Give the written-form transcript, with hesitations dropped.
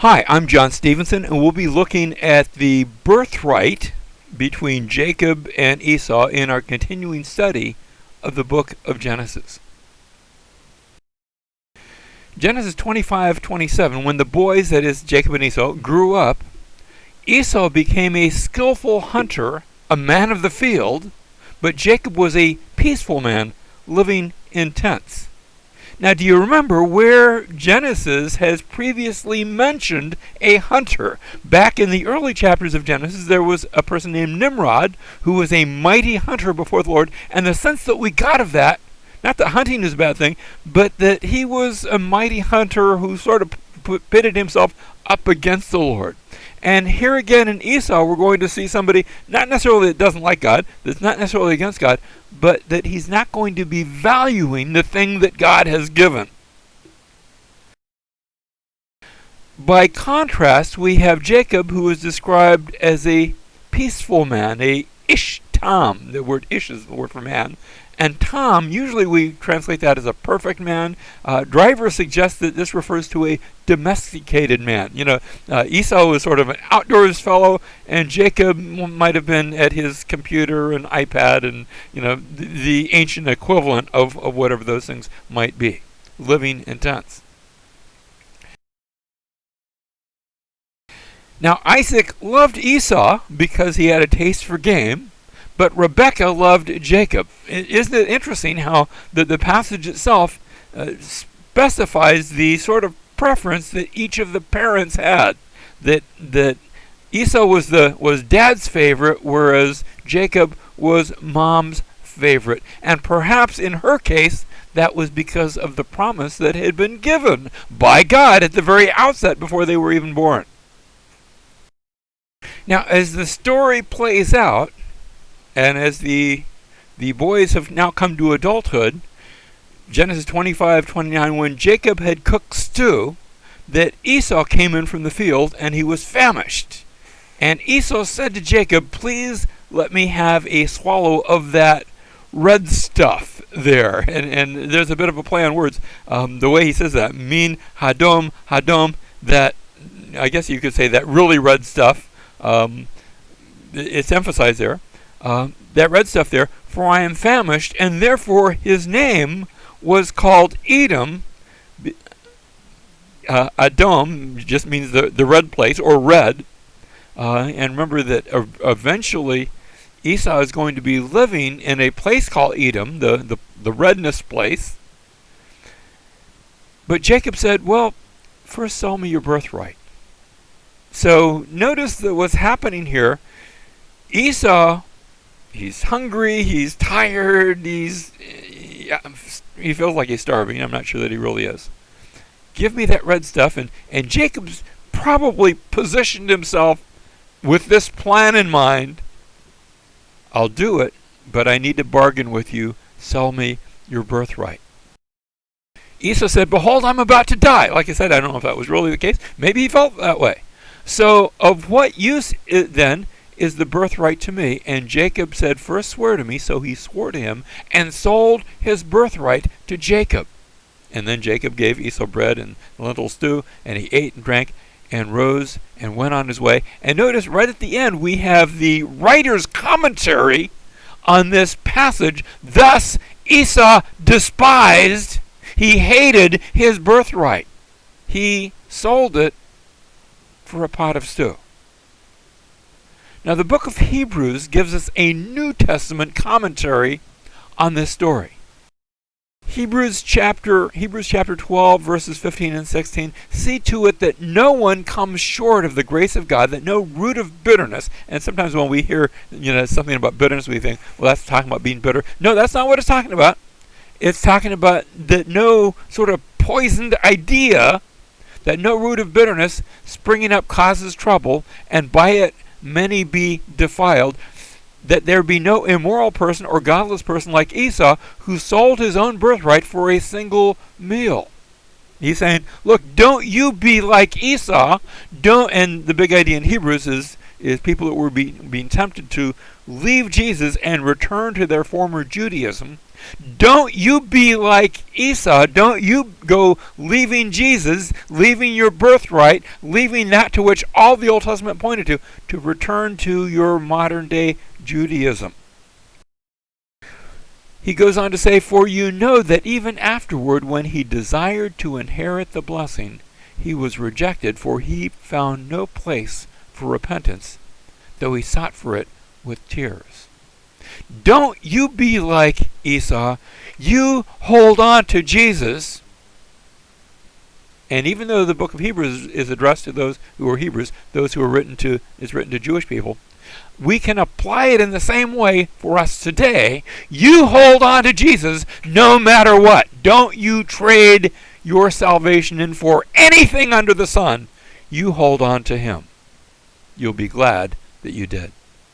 Hi, I'm John Stevenson, and we'll be looking at the birthright between Jacob and Esau in our continuing study of the book of Genesis. Genesis 25:27, when the boys, that is Jacob and Esau, grew up, Esau became a skillful hunter, a man of the field, but Jacob was a peaceful man living in tents. Now, do you remember where Genesis has previously mentioned a hunter? Back in the early chapters of Genesis, there was a person named Nimrod who was a mighty hunter before the Lord, and the sense that we got of that, not that hunting is a bad thing, but that he was a mighty hunter who sort of pitted himself up against the Lord. And here again in Esau, we're going to see somebody not necessarily that doesn't like God, that's not necessarily against God, but that he's not going to be valuing the thing that God has given. By contrast, we have Jacob, who is described as a peaceful man, a ish-tam. The word ish is the word for man. And Tom, usually we translate that as a perfect man. Driver suggests that this refers to a domesticated man. Esau was sort of an outdoors fellow, and Jacob might have been at his computer and iPad and, the ancient equivalent of whatever those things might be, living in tents. Now, Isaac loved Esau because he had a taste for game, but Rebekah loved Jacob. Isn't it interesting how the passage itself specifies the sort of preference that each of the parents had? That Esau was dad's favorite, whereas Jacob was mom's favorite. And perhaps in her case, that was because of the promise that had been given by God at the very outset before they were even born. Now, as the story plays out, and as the boys have now come to adulthood, Genesis 25:29, when Jacob had cooked stew, that Esau came in from the field, and he was famished. And Esau said to Jacob, "Please let me have a swallow of that red stuff there." And there's a bit of a play on words. The way he says that, min hadom, that, I guess you could say that really red stuff. It's emphasized there. That red stuff there, for I am famished, and therefore his name was called Edom. Adom just means the red place, or red. And remember that eventually Esau is going to be living in a place called Edom, the redness place. But Jacob said, "Well, first sell me your birthright." So notice that what's happening here, Esau, he's hungry, he's tired, he feels like he's starving. I'm not sure that he really is. Give me that red stuff. And Jacob's probably positioned himself with this plan in mind. I'll do it, but I need to bargain with you. Sell me your birthright. Esau said, "Behold, I'm about to die." Like I said, I don't know if that was really the case. Maybe he felt that way. So of what use then is the birthright to me? And Jacob said, "First swear to me." So he swore to him and sold his birthright to Jacob. And then Jacob gave Esau bread and lentil stew, and he ate and drank and rose and went on his way. And notice right at the end we have the writer's commentary on this passage. Thus Esau despised, he hated his birthright. He sold it for a pot of stew. Now, the book of Hebrews gives us a New Testament commentary on this story. Hebrews chapter 12, verses 15 and 16, see to it that no one comes short of the grace of God, that no root of bitterness, and sometimes when we hear something about bitterness, we think, well, that's talking about being bitter. No, that's not what it's talking about. It's talking about that no sort of poisoned idea, that no root of bitterness springing up causes trouble, and by it many be defiled, that there be no immoral person or godless person like Esau, who sold his own birthright for a single meal. He's saying, look, don't you be like Esau. And the big idea in Hebrews is people that were being tempted to leave Jesus and return to their former Judaism. Don't you be like Esau. Don't you go leaving Jesus, leaving your birthright, leaving that to which all the Old Testament pointed to return to your modern day Judaism. He goes on to say, for you know that even afterward, when he desired to inherit the blessing, he was rejected, for he found no place for repentance, though he sought for it with tears. Don't you be like Esau. You hold on to Jesus. And even though the book of Hebrews is addressed to those who are Hebrews, those who are written to Jewish people, we can apply it in the same way for us today. You hold on to Jesus no matter what. Don't you trade your salvation in for anything under the sun. You hold on to him. You'll be glad that you did.